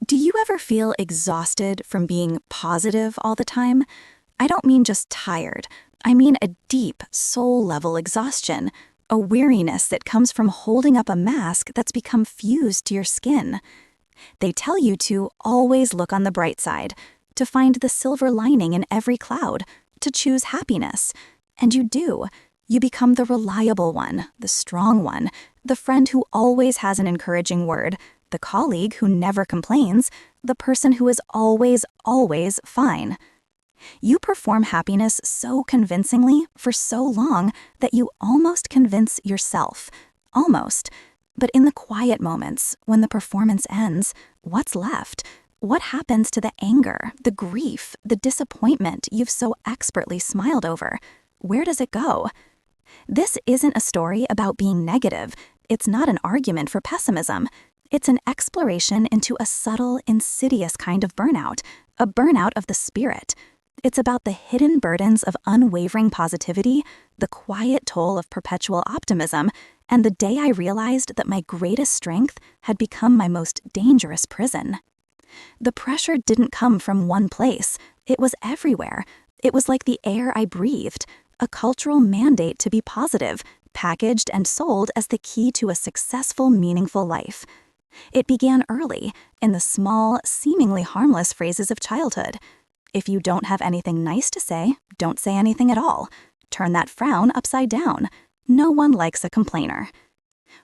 Do you ever feel exhausted from being positive all the time? I don't mean just tired. I mean a deep, soul-level exhaustion, a weariness that comes from holding up a mask that's become fused to your skin. They tell you to always look on the bright side, to find the silver lining in every cloud, to choose happiness. And you do. You become the reliable one, the strong one, the friend who always has an encouraging word, the colleague who never complains, the person who is always, always fine. You perform happiness so convincingly for so long that you almost convince yourself. Almost. But in the quiet moments, when the performance ends, what's left? What happens to the anger, the grief, the disappointment you've so expertly smiled over? Where does it go? This isn't a story about being negative. It's not an argument for pessimism. It's an exploration into a subtle, insidious kind of burnout, a burnout of the spirit. It's about the hidden burdens of unwavering positivity, the quiet toll of perpetual optimism, and the day I realized that my greatest strength had become my most dangerous prison. The pressure didn't come from one place. It was everywhere. It was like the air I breathed, a cultural mandate to be positive, packaged and sold as the key to a successful, meaningful life. It began early, in the small, seemingly harmless phrases of childhood. If you don't have anything nice to say, don't say anything at all. Turn that frown upside down. No one likes a complainer.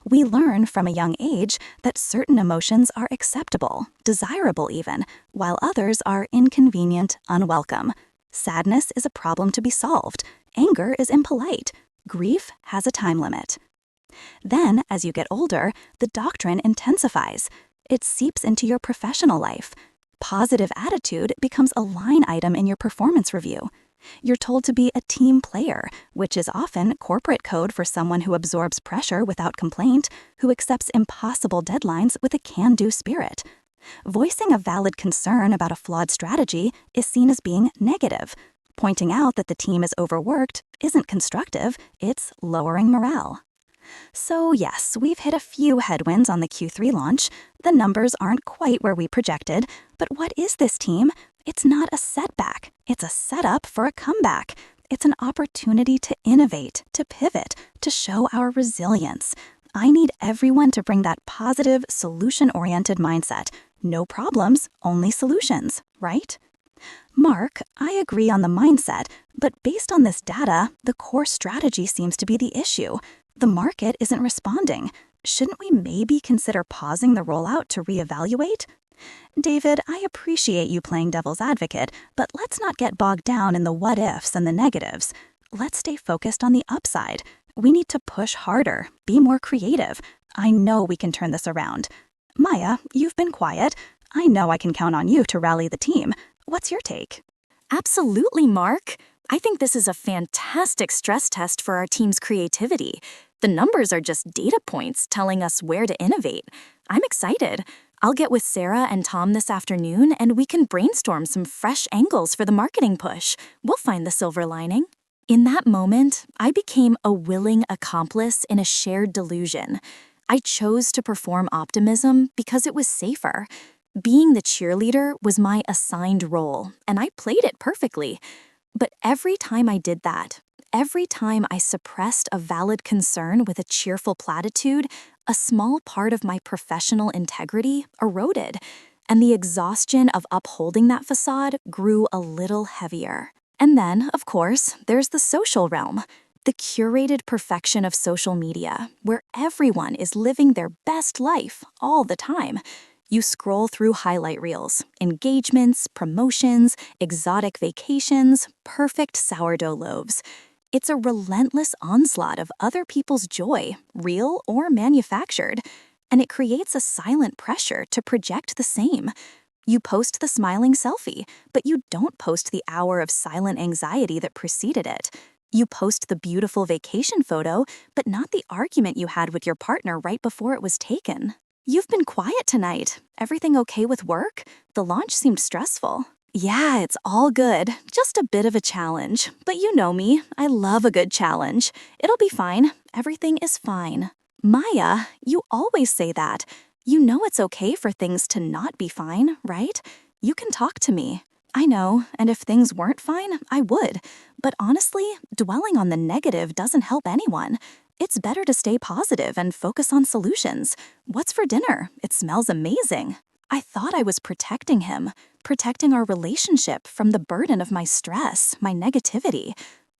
We learn from a young age that certain emotions are acceptable, desirable even, while others are inconvenient, unwelcome. Sadness is a problem to be solved. Anger is impolite. Grief has a time limit. Then, as you get older, the doctrine intensifies. It seeps into your professional life. Positive attitude becomes a line item in your performance review. You're told to be a team player, which is often corporate code for someone who absorbs pressure without complaint, who accepts impossible deadlines with a can-do spirit. Voicing a valid concern about a flawed strategy is seen as being negative. Pointing out that the team is overworked isn't constructive, it's lowering morale. So yes, we've hit a few headwinds on the Q3 launch. The numbers aren't quite where we projected, but what is this team? It's not a setback. It's a setup for a comeback. It's an opportunity to innovate, to pivot, to show our resilience. I need everyone to bring that positive, solution-oriented mindset. No problems, only solutions, right? Mark, I agree on the mindset, but based on this data, the core strategy seems to be the issue. The market isn't responding. Shouldn't we maybe consider pausing the rollout to reevaluate? David, I appreciate you playing devil's advocate, but let's not get bogged down in the what-ifs and the negatives. Let's stay focused on the upside. We need to push harder, be more creative. I know we can turn this around. Maya, you've been quiet. I know I can count on you to rally the team. What's your take? Absolutely, Mark. I think this is a fantastic stress test for our team's creativity. The numbers are just data points telling us where to innovate. I'm excited. I'll get with Sarah and Tom this afternoon and we can brainstorm some fresh angles for the marketing push. We'll find the silver lining. In that moment, I became a willing accomplice in a shared delusion. I chose to perform optimism because it was safer. Being the cheerleader was my assigned role, and I played it perfectly. But every time I did that, every time I suppressed a valid concern with a cheerful platitude, a small part of my professional integrity eroded, and the exhaustion of upholding that facade grew a little heavier. And then, of course, there's the social realm, the curated perfection of social media, where everyone is living their best life all the time. You scroll through highlight reels, engagements, promotions, exotic vacations, perfect sourdough loaves. It's a relentless onslaught of other people's joy, real or manufactured, and it creates a silent pressure to project the same. You post the smiling selfie, but you don't post the hour of silent anxiety that preceded it. You post the beautiful vacation photo, but not the argument you had with your partner right before it was taken. You've been quiet tonight. Everything okay with work? The launch seemed stressful. Yeah, it's all good. Just a bit of a challenge. But you know me. I love a good challenge. It'll be fine. Everything is fine. Maya, you always say that. You know it's okay for things to not be fine, right? You can talk to me. I know, and if things weren't fine, I would. But honestly, dwelling on the negative doesn't help anyone. It's better to stay positive and focus on solutions. What's for dinner? It smells amazing. I thought I was protecting him, protecting our relationship from the burden of my stress, my negativity.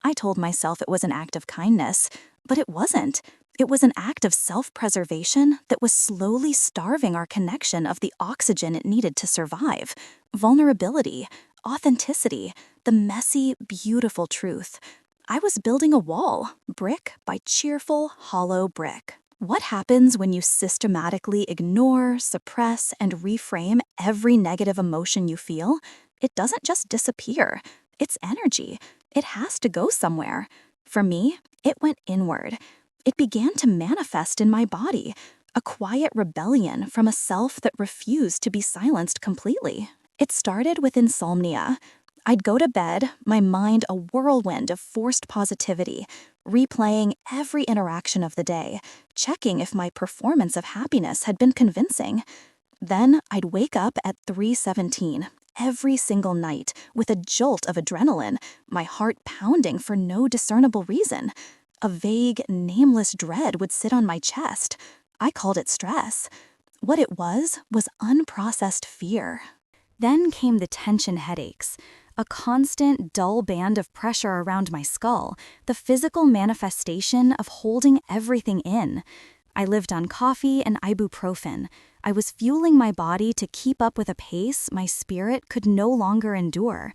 I told myself it was an act of kindness, but it wasn't. It was an act of self-preservation that was slowly starving our connection of the oxygen it needed to survive. Vulnerability, authenticity, the messy, beautiful truth. I was building a wall, brick by cheerful, hollow brick. What happens when you systematically ignore, suppress, and reframe every negative emotion you feel? It doesn't just disappear. It's energy. It has to go somewhere. For me, it went inward. It began to manifest in my body, a quiet rebellion from a self that refused to be silenced completely. It started with insomnia. I'd go to bed, my mind a whirlwind of forced positivity, replaying every interaction of the day, checking if my performance of happiness had been convincing. Then I'd wake up at 3:17 every single night with a jolt of adrenaline, my heart pounding for no discernible reason. A vague, nameless dread would sit on my chest. I called it stress. What it was unprocessed fear. Then came the tension headaches, a constant, dull band of pressure around my skull, the physical manifestation of holding everything in. I lived on coffee and ibuprofen. I was fueling my body to keep up with a pace my spirit could no longer endure.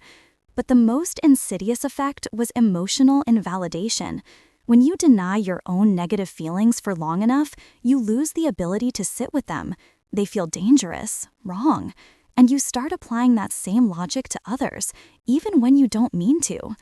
But the most insidious effect was emotional invalidation. When you deny your own negative feelings for long enough, you lose the ability to sit with them. They feel dangerous, wrong, and you start applying that same logic to others, even when you don't mean to.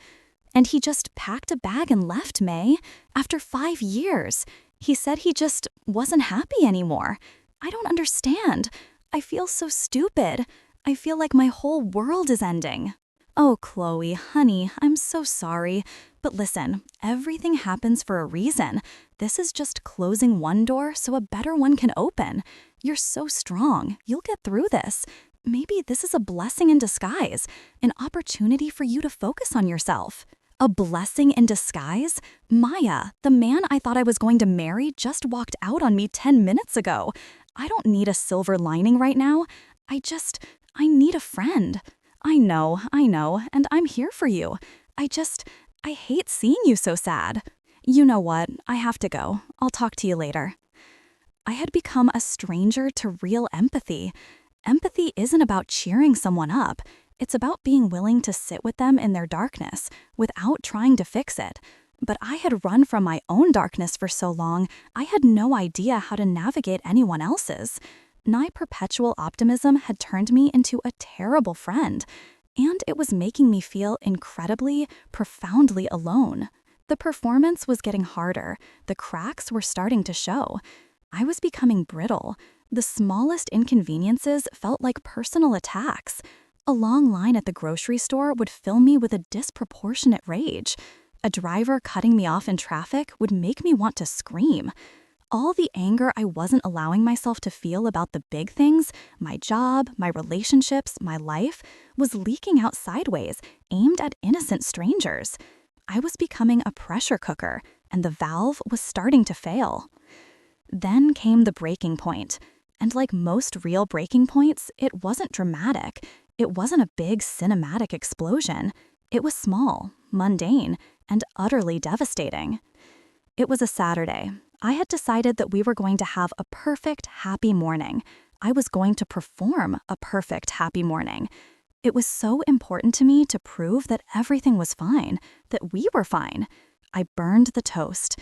And he just packed a bag and left, May, after 5 years. He said he just wasn't happy anymore. I don't understand. I feel so stupid. I feel like my whole world is ending. Oh, Chloe, honey, I'm so sorry. But listen, everything happens for a reason. This is just closing one door so a better one can open. You're so strong. You'll get through this. Maybe this is a blessing in disguise, an opportunity for you to focus on yourself. A blessing in disguise? Maya, the man I thought I was going to marry just walked out on me 10 minutes ago. I don't need a silver lining right now. I need a friend. I know, and I'm here for you. I hate seeing you so sad. You know what? I have to go. I'll talk to you later. I had become a stranger to real empathy. Empathy isn't about cheering someone up. It's about being willing to sit with them in their darkness without trying to fix it. But I had run from my own darkness for so long, I had no idea how to navigate anyone else's. My perpetual optimism had turned me into a terrible friend, and it was making me feel incredibly, profoundly alone. The performance was getting harder. The cracks were starting to show. I was becoming brittle. The smallest inconveniences felt like personal attacks. A long line at the grocery store would fill me with a disproportionate rage. A driver cutting me off in traffic would make me want to scream. All the anger I wasn't allowing myself to feel about the big things, my job, my relationships, my life, was leaking out sideways, aimed at innocent strangers. I was becoming a pressure cooker, and the valve was starting to fail. Then came the breaking point. And like most real breaking points, it wasn't dramatic. It wasn't a big cinematic explosion. It was small, mundane, and utterly devastating. It was a Saturday. I had decided that we were going to have a perfect, happy morning. I was going to perform a perfect, happy morning. It was so important to me to prove that everything was fine, that we were fine. I burned the toast.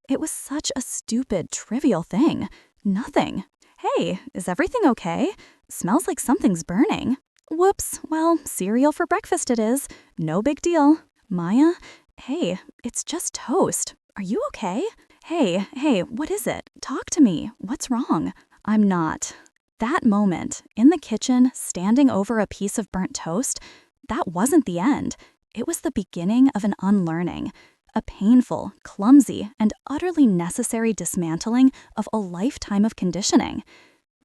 It was such a stupid, trivial thing. Nothing. Hey, is everything okay? Smells like something's burning. Whoops, well, cereal for breakfast it is. No big deal. Maya? Hey, it's just toast. Are you okay? Hey, what is it? Talk to me. What's wrong? I'm not. That moment, in the kitchen, standing over a piece of burnt toast, that wasn't the end. It was the beginning of an unlearning. A painful, clumsy, and utterly necessary dismantling of a lifetime of conditioning.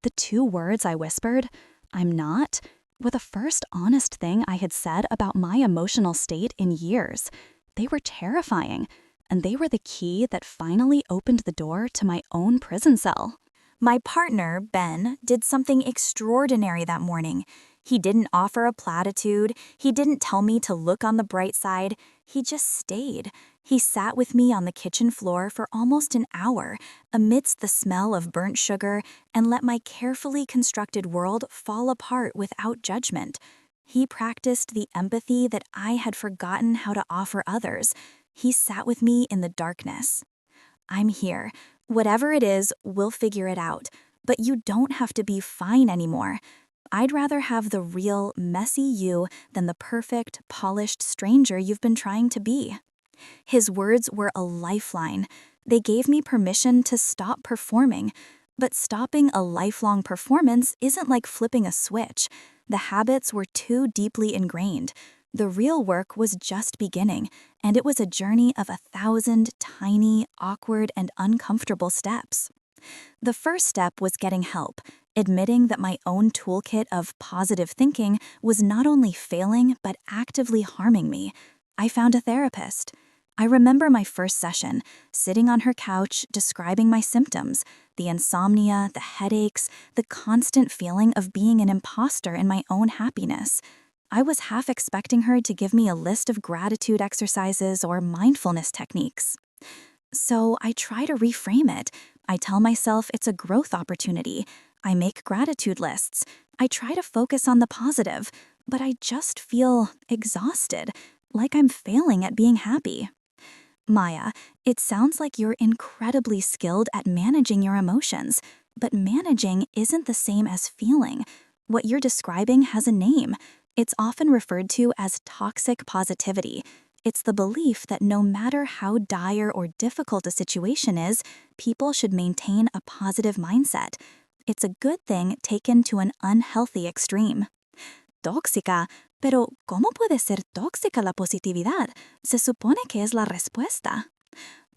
The 2 words I whispered, "I'm not," were the first honest thing I had said about my emotional state in years. They were terrifying, and they were the key that finally opened the door to my own prison cell. My partner, Ben, did something extraordinary that morning. He didn't offer a platitude. He didn't tell me to look on the bright side. He just stayed. He sat with me on the kitchen floor for almost an hour, amidst the smell of burnt sugar, and let my carefully constructed world fall apart without judgment. He practiced the empathy that I had forgotten how to offer others. He sat with me in the darkness. "I'm here. Whatever it is, we'll figure it out. But you don't have to be fine anymore. I'd rather have the real, messy you than the perfect, polished stranger you've been trying to be." His words were a lifeline. They gave me permission to stop performing. But stopping a lifelong performance isn't like flipping a switch. The habits were too deeply ingrained. The real work was just beginning, and it was a journey of 1,000 tiny, awkward, and uncomfortable steps. The first step was getting help, admitting that my own toolkit of positive thinking was not only failing but actively harming me. I found a therapist. I remember my first session, sitting on her couch describing my symptoms, the insomnia, the headaches, the constant feeling of being an imposter in my own happiness. I was half expecting her to give me a list of gratitude exercises or mindfulness techniques. So I try to reframe it. I tell myself it's a growth opportunity. I make gratitude lists. I try to focus on the positive, but I just feel exhausted, like I'm failing at being happy. Maya, it sounds like you're incredibly skilled at managing your emotions, but managing isn't the same as feeling. What you're describing has a name. It's often referred to as toxic positivity. It's the belief that no matter how dire or difficult a situation is, people should maintain a positive mindset. It's a good thing taken to an unhealthy extreme. Tóxica, pero ¿cómo puede ser tóxica la positividad? Se supone que es la respuesta.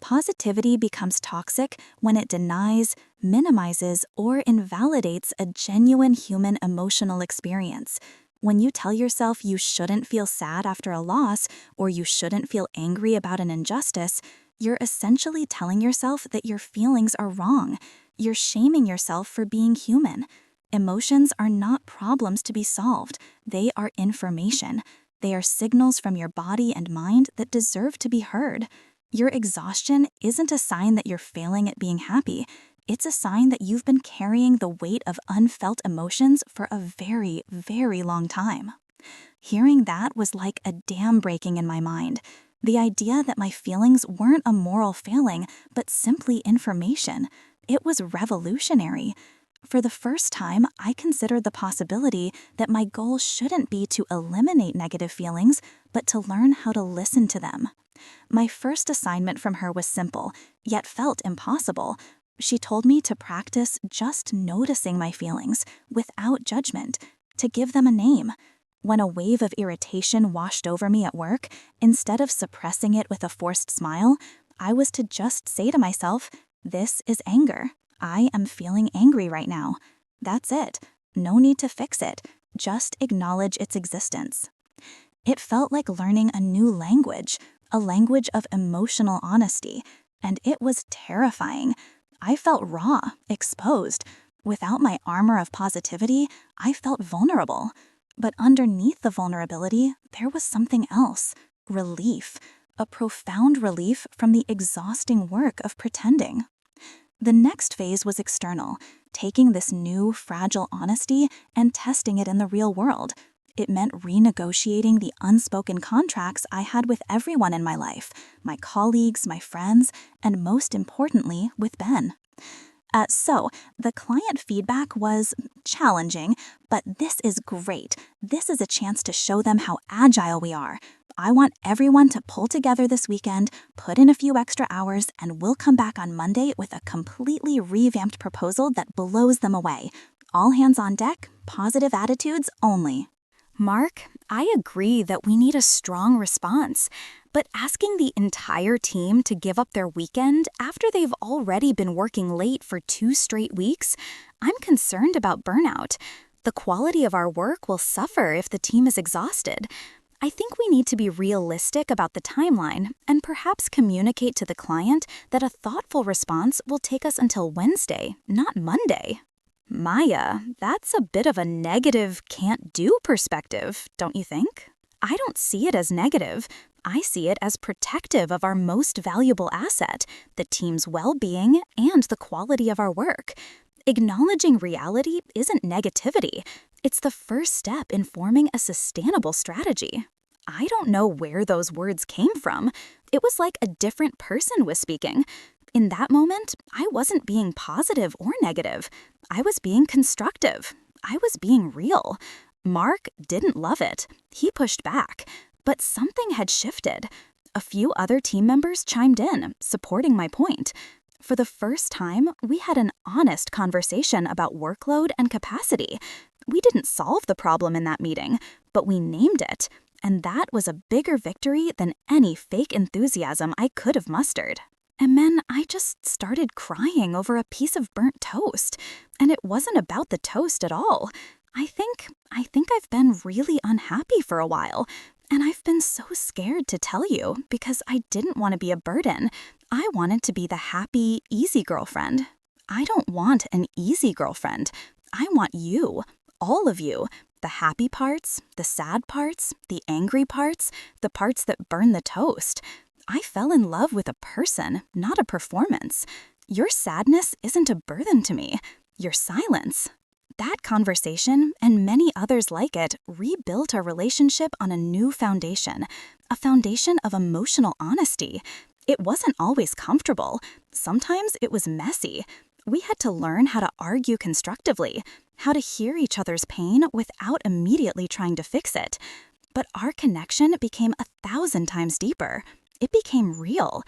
Positivity becomes toxic when it denies, minimizes, or invalidates a genuine human emotional experience. When you tell yourself you shouldn't feel sad after a loss, or you shouldn't feel angry about an injustice, you're essentially telling yourself that your feelings are wrong. You're shaming yourself for being human. Emotions are not problems to be solved. They are information. They are signals from your body and mind that deserve to be heard. Your exhaustion isn't a sign that you're failing at being happy. It's a sign that you've been carrying the weight of unfelt emotions for a very, very long time. Hearing that was like a dam breaking in my mind. The idea that my feelings weren't a moral failing, but simply information. It was revolutionary. For the first time, I considered the possibility that my goal shouldn't be to eliminate negative feelings, but to learn how to listen to them. My first assignment from her was simple, yet felt impossible. She told me to practice just noticing my feelings without judgment, to give them a name. When a wave of irritation washed over me at work, instead of suppressing it with a forced smile, I was to just say to myself, "This is anger. I am feeling angry right now." That's it. No need to fix it. Just acknowledge its existence. It felt like learning a new language, a language of emotional honesty, and it was terrifying. I felt raw, exposed. Without my armor of positivity, I felt vulnerable. But underneath the vulnerability, there was something else. Relief. A profound relief from the exhausting work of pretending. The next phase was external, taking this new, fragile honesty and testing it in the real world. It meant renegotiating the unspoken contracts I had with everyone in my life, my colleagues, my friends, and most importantly, with Ben. So, the client feedback was challenging, but this is great. This is a chance to show them how agile we are. I want everyone to pull together this weekend, put in a few extra hours, and we'll come back on Monday with a completely revamped proposal that blows them away. All hands on deck, positive attitudes only. Mark, I agree that we need a strong response, But asking the entire team to give up their weekend after they've already been working late for 2 straight weeks, I'm concerned about burnout. The quality of our work will suffer if the team is exhausted. I think we need to be realistic about the timeline and perhaps communicate to the client that a thoughtful response will take us until Wednesday, not Monday. Maya, that's a bit of a negative can't-do perspective, don't you think? I don't see it as negative. I see it as protective of our most valuable asset, the team's well-being and the quality of our work. Acknowledging reality isn't negativity. It's the first step in forming a sustainable strategy. I don't know where those words came from. It was like a different person was speaking. In that moment, I wasn't being positive or negative. I was being constructive. I was being real. Mark didn't love it. He pushed back. But something had shifted. A few other team members chimed in, supporting my point. For the first time, we had an honest conversation about workload and capacity. We didn't solve the problem in that meeting, but we named it. And that was a bigger victory than any fake enthusiasm I could have mustered. And then I just started crying over a piece of burnt toast. And it wasn't about the toast at all. I think I've been really unhappy for a while. And I've been so scared to tell you because I didn't want to be a burden. I wanted to be the happy, easy girlfriend. I don't want an easy girlfriend. I want you, all of you. The happy parts, the sad parts, the angry parts, the parts that burn the toast. I fell in love with a person, not a performance. Your sadness isn't a burden to me. Your silence. That conversation, and many others like it, rebuilt our relationship on a new foundation, a foundation of emotional honesty. It wasn't always comfortable. Sometimes it was messy. We had to learn how to argue constructively, how to hear each other's pain without immediately trying to fix it. But our connection became 1,000 times deeper. It became real.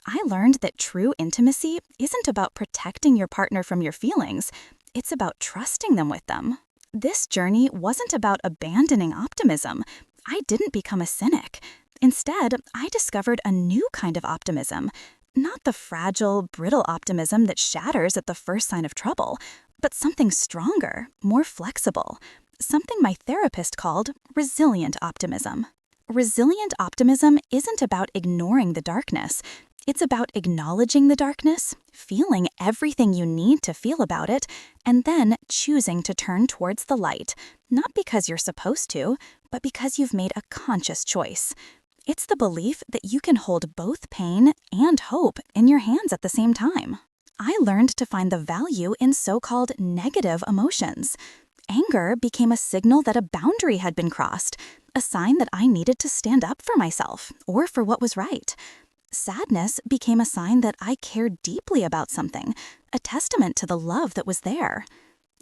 I learned that true intimacy isn't about protecting your partner from your feelings. It's about trusting them with them. This journey wasn't about abandoning optimism. I didn't become a cynic. Instead, I discovered a new kind of optimism. Not the fragile, brittle optimism that shatters at the first sign of trouble, but something stronger, more flexible. Something my therapist called resilient optimism. Resilient optimism isn't about ignoring the darkness. It's about acknowledging the darkness, feeling everything you need to feel about it, and then choosing to turn towards the light, not because you're supposed to, but because you've made a conscious choice. It's the belief that you can hold both pain and hope in your hands at the same time. I learned to find the value in so-called negative emotions. Anger became a signal that a boundary had been crossed, a sign that I needed to stand up for myself or for what was right. Sadness became a sign that I cared deeply about something, a testament to the love that was there.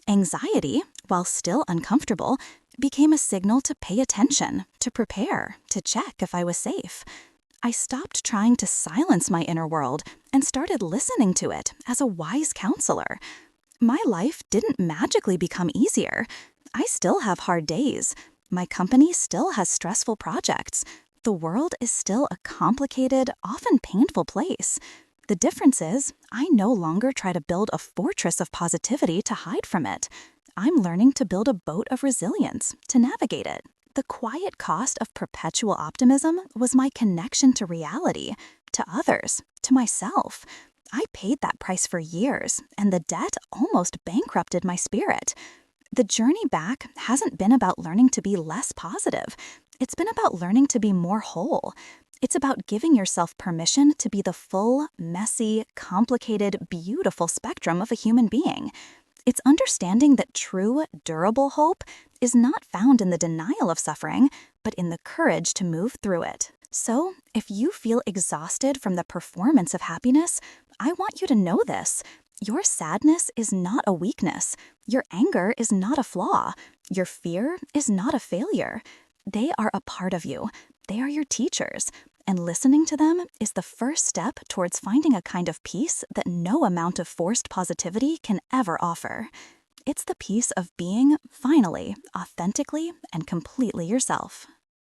Anxiety, while still uncomfortable, became a signal to pay attention, to prepare, to check if I was safe. I stopped trying to silence my inner world and started listening to it as a wise counselor. My life didn't magically become easier. I still have hard days. My company still has stressful projects. The world is still a complicated, often painful place. The difference is, I no longer try to build a fortress of positivity to hide from it. I'm learning to build a boat of resilience to navigate it. The quiet cost of perpetual optimism was my connection to reality, to others, to myself. I paid that price for years, and the debt almost bankrupted my spirit. The journey back hasn't been about learning to be less positive. It's been about learning to be more whole. It's about giving yourself permission to be the full, messy, complicated, beautiful spectrum of a human being. It's understanding that true, durable hope is not found in the denial of suffering, but in the courage to move through it. So, if you feel exhausted from the performance of happiness, I want you to know this. Your sadness is not a weakness. Your anger is not a flaw. Your fear is not a failure. They are a part of you. They are your teachers. And listening to them is the first step towards finding a kind of peace that no amount of forced positivity can ever offer. It's the peace of being, finally, authentically and completely yourself.